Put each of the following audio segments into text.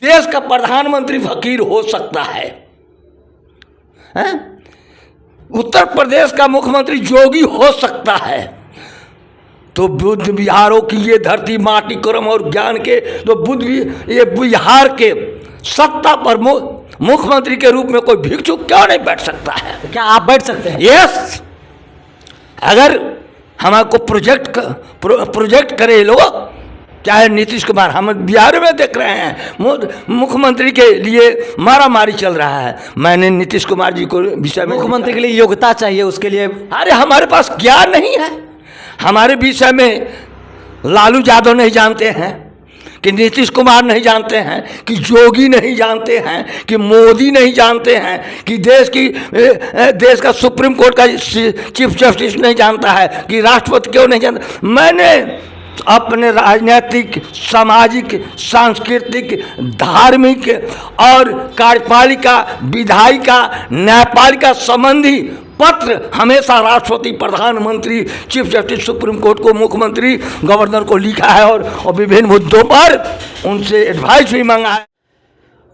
देश का प्रधानमंत्री फकीर हो सकता है, हैं? उत्तर प्रदेश का मुख्यमंत्री जोगी हो सकता है, तो बुद्ध विहारों की ये धरती माटी कर्म और ज्ञान के, तो बुद्ध ये बिहार के सत्ता पर मुख्यमंत्री के रूप में कोई भिक्षुक क्यों नहीं बैठ सकता है? क्या आप बैठ सकते हैं? यस, अगर हमारे को प्रोजेक्ट करे लोग, चाहे नीतीश कुमार, हम बिहार में देख रहे हैं मुख्यमंत्री के लिए मारामारी चल रहा है। मैंने नीतीश कुमार जी को विषय में, मुख्यमंत्री के लिए योग्यता चाहिए, उसके लिए अरे हमारे पास ज्ञान नहीं है। हमारे विषय में लालू यादव नहीं जानते हैं, कि नीतीश कुमार नहीं जानते हैं, कि जोगी नहीं जानते हैं, कि मोदी नहीं जानते हैं, कि देश का सुप्रीम कोर्ट का चीफ जस्टिस नहीं जानता है, कि राष्ट्रपति क्यों नहीं जानता। मैंने अपने राजनीतिक, सामाजिक, सांस्कृतिक, धार्मिक और कार्यपालिका, विधायिका, न्यायपालिका संबंधी पत्र हमेशा राष्ट्रपति, प्रधानमंत्री, चीफ जस्टिस सुप्रीम कोर्ट को, मुख्यमंत्री, गवर्नर को लिखा है और विभिन्न मुद्दों पर उनसे एडवाइस भी मांगा है।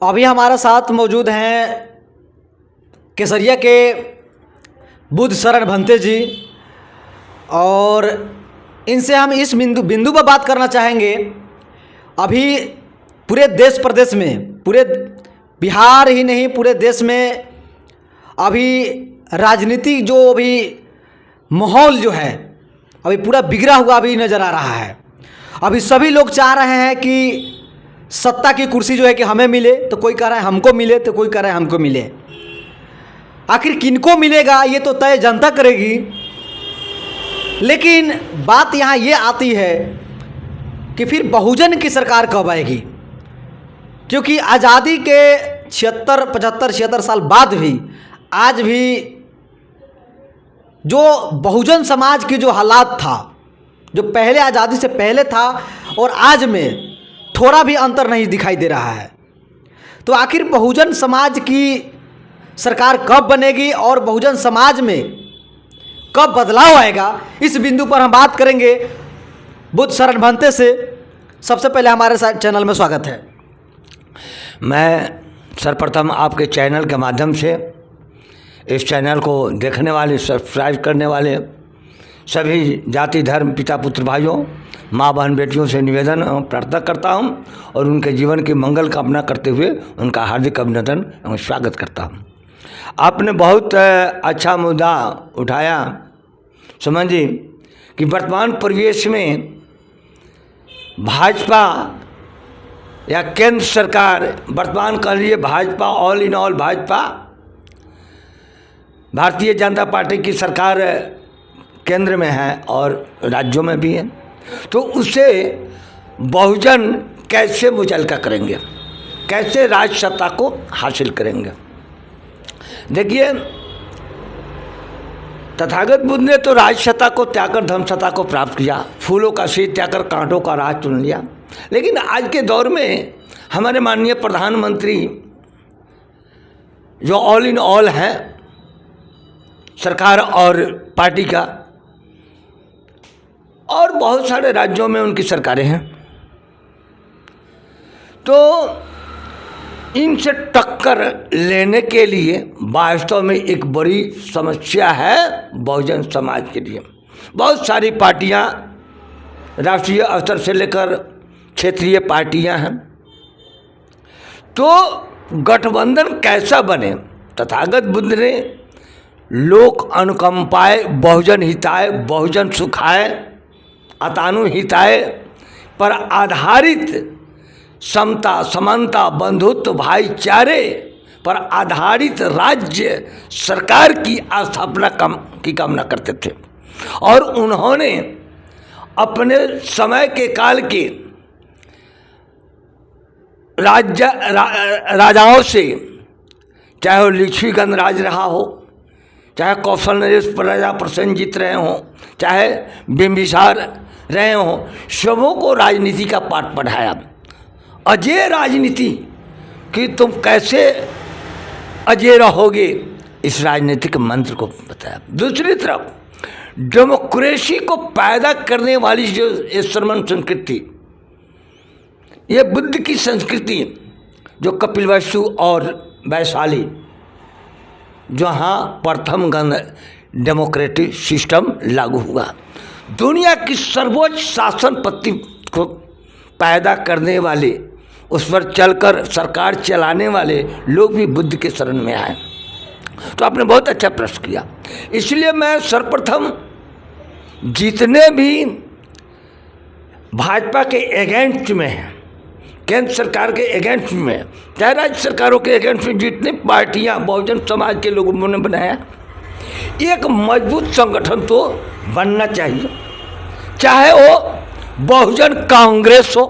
अभी हमारे साथ मौजूद हैं केसरिया के बुद्ध शरण भंते जी, और इनसे हम इस बिंदु पर बात करना चाहेंगे। अभी पूरे देश प्रदेश में, पूरे बिहार ही नहीं पूरे देश में अभी राजनीतिक जो अभी माहौल जो है अभी पूरा बिगड़ा हुआ अभी नज़र आ रहा है। अभी सभी लोग चाह रहे हैं कि सत्ता की कुर्सी जो है कि हमें मिले, तो कोई कह रहा है हमको मिले, तो कोई कह रहा है हमको मिले। आखिर किनको मिलेगा ये तो तय जनता करेगी। लेकिन बात यहाँ ये आती है कि फिर बहुजन की सरकार कब आएगी, क्योंकि आज़ादी के 75-76 साल बाद भी आज भी जो बहुजन समाज की जो हालात था, जो पहले आज़ादी से पहले था और आज में थोड़ा भी अंतर नहीं दिखाई दे रहा है। तो आखिर बहुजन समाज की सरकार कब बनेगी और बहुजन समाज में कब बदलाव आएगा, इस बिंदु पर हम बात करेंगे बुद्ध शरण भंते से। सबसे पहले हमारे साथ चैनल में स्वागत है। मैं सर्वप्रथम आपके चैनल के माध्यम से इस चैनल को देखने वाले, सब्सक्राइब करने वाले सभी जाति धर्म पिता पुत्र भाइयों, माँ बहन बेटियों से निवेदन प्रार्थना करता हूं और उनके जीवन की मंगल कामना करते हुए उनका हार्दिक अभिनंदन एवं स्वागत करता हूं। आपने बहुत अच्छा मुद्दा उठाया सुमन जी, कि वर्तमान परिवेश में भाजपा या केंद्र सरकार, वर्तमान कह लिए Bhajpa, all in all Bhajpa, Bharatiya Janata party की सरकार केंद्र में है और राज्यों में भी है, तो उसे बहुजन कैसे मुचलका करेंगे, कैसे राज सत्ता को हासिल करेंगे। देखिए, तथागत बुद्ध ने तो राज सत्ता को त्याग कर धर्म सत्ता को प्राप्त किया, फूलों का शीत त्याग कर कांटों का राज चुन लिया। लेकिन आज के दौर में हमारे माननीय प्रधानमंत्री जो ऑल इन ऑल हैं सरकार और पार्टी का, और बहुत सारे राज्यों में उनकी सरकारें हैं, तो इनसे टक्कर लेने के लिए वास्तव में एक बड़ी समस्या है बहुजन समाज के लिए। बहुत सारी पार्टियां, राष्ट्रीय स्तर से लेकर क्षेत्रीय पार्टियां हैं, तो गठबंधन कैसा बने। तथागत बुद्ध ने लोक अनुकंपाय बहुजन हिताय बहुजन सुखाय अतानु हिताय पर आधारित समता समानता बंधुत्व भाईचारे पर आधारित राज्य सरकार की स्थापना की कामना करते थे। और उन्होंने अपने समय के काल के राजाओं से, चाहे वो लिच्छवी गणराज रहा हो, चाहे कौशल नरेश राजा प्रसेनजीत रहे हों, चाहे बिंबिसार रहे हों, सबों को राजनीति का पाठ पढ़ाया। अजय राजनीति कि तुम कैसे अजय रहोगे, इस राजनीतिक मंत्र को बताया। दूसरी तरफ डेमोक्रेसी को पैदा करने वाली जो श्रमण संस्कृति, ये बुद्ध की संस्कृति, जो कपिलवस्तु और वैशाली, जहाँ प्रथम गण डेमोक्रेटिक सिस्टम लागू हुआ, दुनिया की सर्वोच्च शासन पद्धति को पैदा करने वाले, उस पर चलकर सरकार चलाने वाले लोग भी बुद्ध के शरण में आए। तो आपने बहुत अच्छा प्रश्न किया। इसलिए मैं सर्वप्रथम जितने भी भाजपा के एगेंस्ट में हैं, केंद्र सरकार के एगेंस्ट में, चाहे राज्य सरकारों के एगेंस्ट में जितनी पार्टियां बहुजन समाज के लोगों ने बनाया, एक मजबूत संगठन तो बनना चाहिए, चाहे वो बहुजन कांग्रेस हो,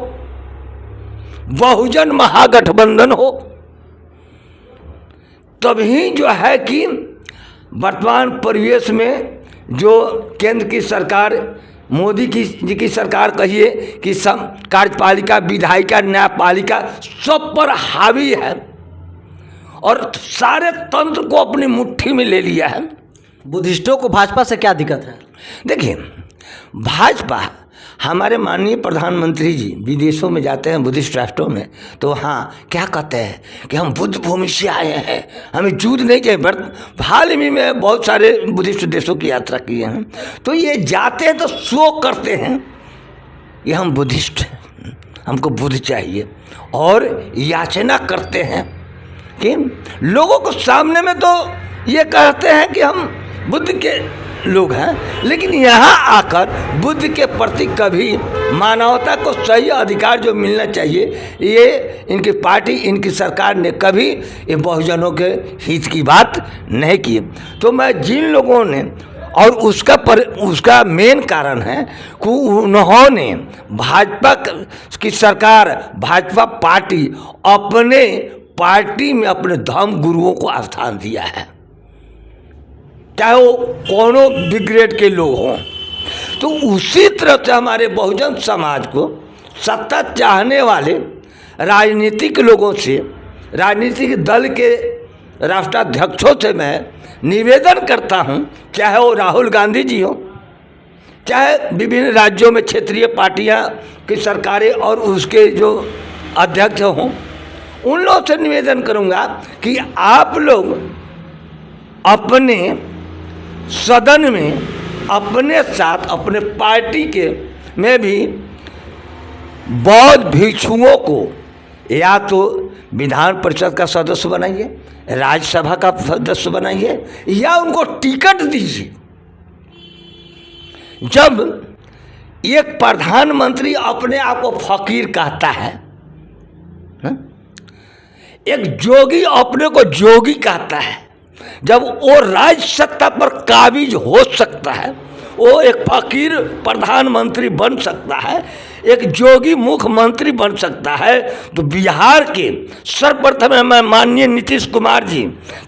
बहुजन महागठबंधन हो। तभी जो है कि वर्तमान परिवेश में जो केंद्र की सरकार, मोदी जी की सरकार कहिए कि सब कार्यपालिका, विधायिका, न्यायपालिका सब पर हावी है और सारे तंत्र को अपनी मुट्ठी में ले लिया है। बुद्धिस्टों को भाजपा से क्या दिक्कत है? देखिए, भाजपा, हमारे माननीय प्रधानमंत्री जी विदेशों में जाते हैं, बुद्धिस्ट राष्ट्रों में, तो हाँ क्या कहते हैं कि हम बुद्ध भूमि से आए हैं, हमें युद्ध नहीं चाहिए। हाल ही में बहुत सारे बुद्धिस्ट देशों की यात्रा किए हैं, तो ये जाते हैं तो शो करते हैं कि हम बुद्धिस्ट हैं, हमको बुद्ध चाहिए, और याचना करते हैं कि लोगों को सामने में तो ये कहते हैं कि हम बुद्ध के लोग हैं, लेकिन यहाँ आकर बुद्ध के प्रति कभी मानवता को सही अधिकार जो मिलना चाहिए, ये इनकी पार्टी, इनकी सरकार ने कभी ये बहुजनों के हित की बात नहीं की। तो मैं जिन लोगों ने, और उसका मेन कारण है कि उन्होंने भाजपा की सरकार, भाजपा पार्टी, अपने पार्टी में अपने धर्म गुरुओं को स्थान दिया है, चाहे वो कोनो भी ग्रेड के लोग हों। तो उसी तरह से हमारे बहुजन समाज को सत्ता चाहने वाले राजनीतिक लोगों से, राजनीतिक दल के राष्ट्राध्यक्षों से मैं निवेदन करता हूं, चाहे वो राहुल गांधी जी हो, चाहे विभिन्न राज्यों में क्षेत्रीय पार्टियां की सरकारें और उसके जो अध्यक्ष हों, उन लोगों से निवेदन करूंगा कि आप लोग अपने सदन में अपने साथ, अपने पार्टी के में भी बौद्ध भिक्षुओं को या तो विधान परिषद का सदस्य बनाइए, राज्यसभा का सदस्य बनाइए, या उनको टिकट दीजिए। जब एक प्रधानमंत्री अपने आप को फकीर कहता है, एक जोगी अपने को जोगी कहता है, जब वो राज्य सत्ता पर काबिज हो सकता है, वो एक फकीर प्रधानमंत्री बन सकता है, एक जोगी मुख्यमंत्री बन सकता है, तो बिहार के सर्वप्रथम मैं माननीय नीतीश कुमार जी,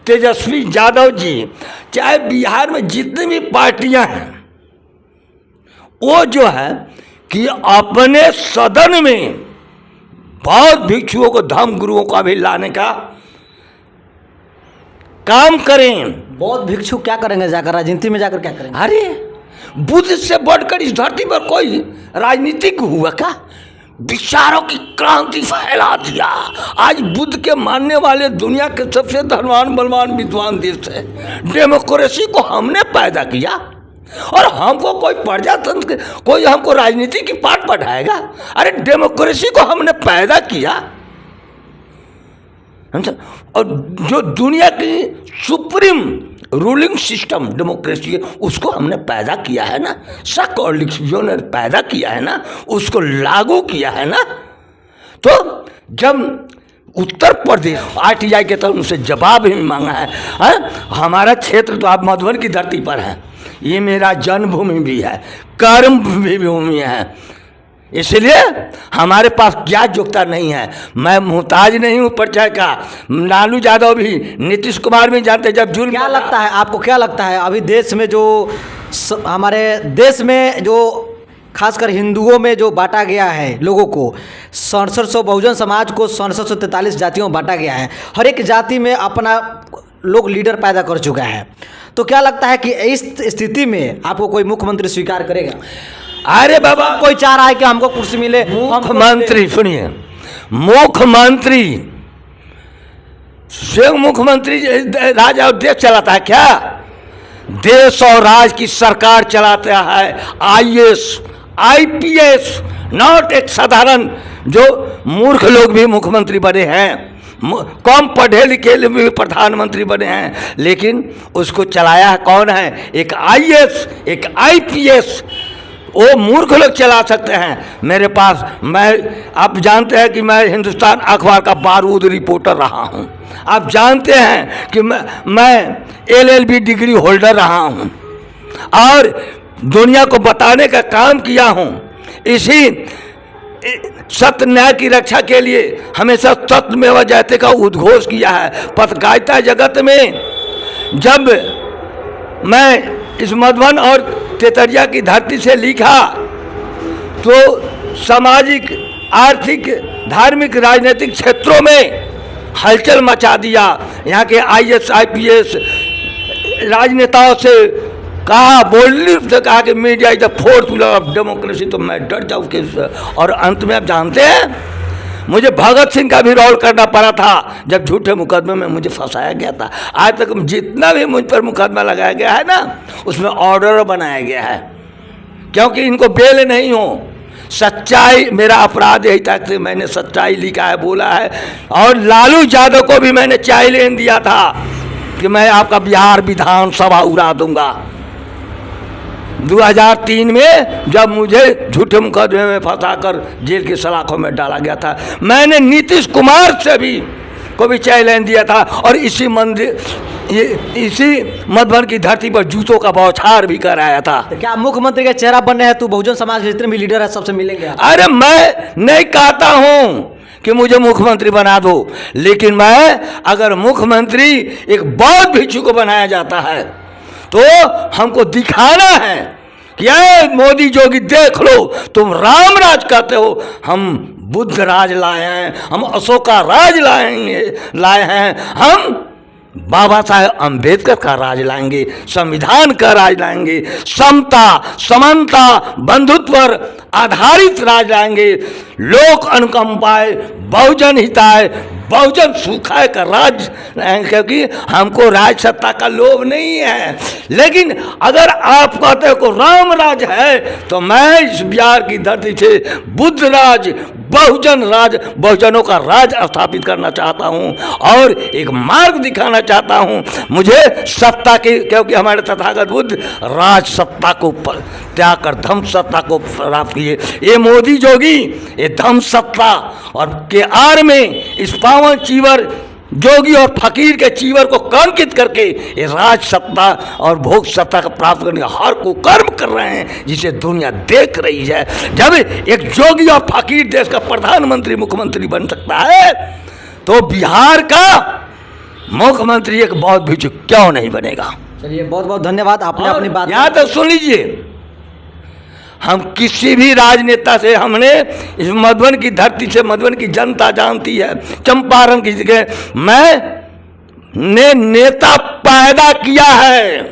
तेजस्वी यादव जी, चाहे बिहार में जितनी भी पार्टियां हैं, वो जो है कि अपने सदन में बौद्ध भिक्षुओं को, धर्म गुरुओं को भी लाने का काम करें। बौद्ध भिक्षु क्या करेंगे जाकर, राजनीति में जाकर क्या करेंगे? अरे बुद्ध से बढ़कर इस धरती पर कोई राजनीतिक हुआ क्या? विचारों की क्रांति फैला दिया। आज बुद्ध के मानने वाले दुनिया के सबसे धनवान, बलवान, विद्वान देश है। डेमोक्रेसी को हमने पैदा किया और हमको कोई प्रजातंत्र, कोई हमको राजनीति की पाठ पढ़ाएगा? अरे डेमोक्रेसी को हमने पैदा किया, और जो दुनिया की सुप्रीम रूलिंग सिस्टम डेमोक्रेसी है, उसको हमने पैदा किया है ना, जो ने पैदा किया है ना, उसको लागू किया है ना। तो जब उत्तर प्रदेश RTI के तरफ उनसे जवाब भी मांगा है, हमारा क्षेत्र तो आप मधुबन की धरती पर है, ये मेरा जन्मभूमि भी है, कर्म भूमि है, इसलिए हमारे पास क्या योग्यता नहीं है। मैं मुहताज नहीं हूँ परिचय का। लालू यादव भी, नीतीश कुमार भी जानते। जब जुर्म, क्या लगता है आपको, क्या लगता है अभी देश में जो हमारे देश में जो खासकर हिंदुओं में जो बांटा गया है लोगों को, 6700 बहुजन समाज को 6743 जातियों में बांटा गया है, हर एक जाति में अपना लोग लीडर पैदा कर चुका है, तो क्या लगता है कि इस स्थिति में आपको कोई मुख्यमंत्री स्वीकार करेगा? अरे बाबा, कोई चाह रहा है कि हमको कुर्सी मिले, मुख्यमंत्री, सुनिए, मुख्यमंत्री स्वयं मुख्यमंत्री राज और देश चलाता है क्या? देश और राज की सरकार चलाता है IAS IPS, नॉट एक साधारण जो मूर्ख लोग भी मुख्यमंत्री बने हैं, कम पढ़े लिखे लोग भी प्रधानमंत्री बने हैं, लेकिन उसको चलाया कौन है? एक IAS एक IPS। वो मूर्ख लोग चला सकते हैं। मेरे पास, मैं, आप जानते हैं कि मैं हिंदुस्तान अखबार का बारूद रिपोर्टर रहा हूं। आप जानते हैं कि मैं LLB डिग्री होल्डर रहा हूं और दुनिया को बताने का काम किया हूं। इसी सत्य न्याय की रक्षा के लिए हमेशा सत्यमेव जयते का उद्घोष किया है। पत्रकारिता जगत में जब मैं इस मधुबन और तेतरिया की धरती से लिखा तो सामाजिक, आर्थिक, धार्मिक, राजनीतिक क्षेत्रों में हलचल मचा दिया। यहाँ के IAS IPS राजनेताओं से कहा, बोलने से कहा कि media is the fourth pillar of democracy, तो मैं डर जाऊँ कि, और अंत में आप जानते हैं मुझे भगत सिंह का भी रोल करना पड़ा था जब झूठे मुकदमे में मुझे फंसाया गया था। आज तक जितना भी मुझ पर मुकदमा लगाया गया है ना, उसमें ऑर्डर बनाया गया है, क्योंकि इनको बेल नहीं हो। सच्चाई मेरा अपराध यही था कि मैंने सच्चाई लिखा है, बोला है। और लालू यादव को भी मैंने चैलेंज दिया था कि मैं आपका बिहार विधानसभा उड़ा दूंगा। 2003 में जब मुझे झूठे मुकदमे में फंसाकर जेल की सलाखों में डाला गया था, मैंने नीतीश कुमार से भी को भी चैलेंज दिया था और इसी मधुबन की धरती पर जूतों का बौछार भी कराया था। तो क्या मुख्यमंत्री का चेहरा बनने हैं? तू बहुजन समाज के जितने भी लीडर है सबसे मिलेंगे? अरे मैं नहीं कहता हूँ कि मुझे मुख्यमंत्री बना दो, लेकिन मैं अगर मुख्यमंत्री एक बौद्ध भिक्षु को बनाया जाता है तो हमको दिखाना है कि ये मोदी जोगी देख लो, तुम राम राज कहते हो, हम बुद्ध राज लाए हैं, हम अशोका राज लाए हैं, हम बाबा साहेब अम्बेडकर का राज लाएंगे, संविधान का राज लाएंगे, समता, समानता, बंधुत्व पर आधारित राज लाएंगे, लोक अनुकंपाए, बहुजन हिताय, बहुजन सुखाय का राज, क्योंकि हमको राज सत्ता का लोभ नहीं है। लेकिन अगर आप कहते हो को राम राज है, तो मैं इस बिहार की धरती से बुद्ध राज, बहुजन राज, बहुजनों का राज स्थापित करना चाहता हूं और एक मार्ग दिखाना चाहता हूं। मुझे सत्ता की, क्योंकि हमारे तथागत बुद्ध राज सत्ता को त्याग कर धम सत्ता को प्राप्त किए। ये मोदी जोगी ये धम सत्ता और के आड़ में इस पावन चीवर जोगी और फकीर के चीवर को कलंकित करके ये राज सत्ता और भोग सत्ता का प्राप्त करने का हर को कर्म कर रहे हैं, जिसे दुनिया देख रही है। जब एक जोगी और फकीर देश का प्रधानमंत्री मुख्यमंत्री बन सकता है, तो बिहार का मुख्यमंत्री एक बौद्ध भिक्षु क्यों नहीं बनेगा? चलिए, बहुत बहुत धन्यवाद, आपने अपनी बात यहाँ तो सुन लीजिए। हम किसी भी राजनेता से, हमने इस मधुबन की धरती से, मधुबन की जनता जानती है, चंपारण की जगह मैंने नेता पैदा किया है,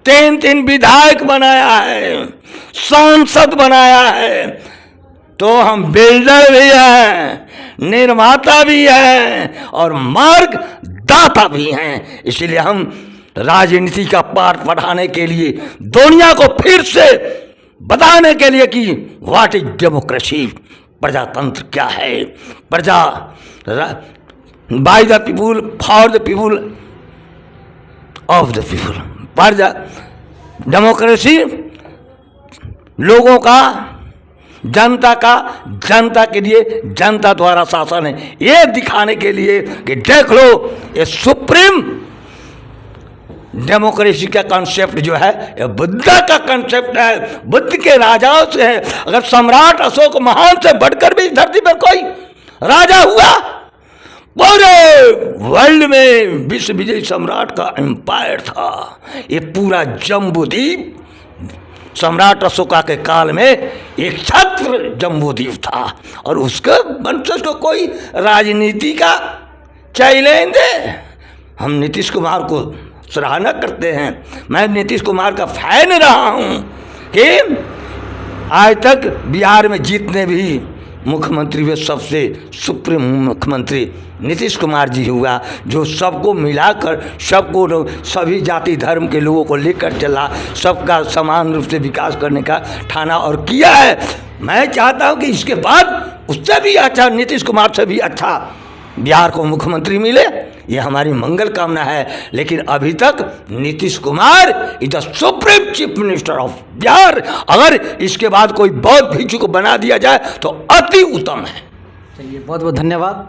3 विधायक बनाया है, सांसद बनाया है, तो हम बिल्डर भी हैं, निर्माता भी हैं और मार्ग दाता भी हैं। इसलिए हम राजनीति का पाठ पढ़ाने के लिए, दुनिया को फिर से बताने के लिए कि व्हाट इज डेमोक्रेसी, प्रजातंत्र क्या है, प्रजा by the people, for the people, of the people. प्रजा डेमोक्रेसी लोगों का, जनता का, जनता के लिए, जनता द्वारा शासन है, ये दिखाने के लिए कि देख लो ये सुप्रीम डेमोक्रेसी का कॉन्सेप्ट जो है ये बुद्ध का कॉन्सेप्ट है, बुद्ध के राजाओं से है। अगर सम्राट अशोक महान से बढ़कर भी इस धरती पर कोई राजा हुआ, पूरे वर्ल्ड में विश्व विजयी सम्राट का एम्पायर था। ये पूरा जम्बूद्वीप सम्राट अशोका के काल में एक छत्र जम्बूद्वीप था और उसका वंशज को कोई राजनीति का चैलेंज है। हम नीतीश कुमार को सराहना करते हैं, मैं नीतीश कुमार का फैन रहा हूं कि आज तक बिहार में जितने भी मुख्यमंत्री में सबसे सुप्रीम मुख्यमंत्री नीतीश कुमार जी हुआ, जो सबको मिलाकर सबको सभी जाति धर्म के लोगों को लेकर चला, सबका समान रूप से विकास करने का ठाना और किया है। मैं चाहता हूं कि इसके बाद उससे भी अच्छा, नीतीश कुमार से भी अच्छा बिहार को मुख्यमंत्री मिले, ये हमारी मंगल कामना है। लेकिन अभी तक Nitish Kumar is the supreme chief minister of Bihar. अगर इसके बाद कोई बौद्ध भिक्षु को बना दिया जाए तो अति उत्तम है। चलिए, बहुत बहुत धन्यवाद।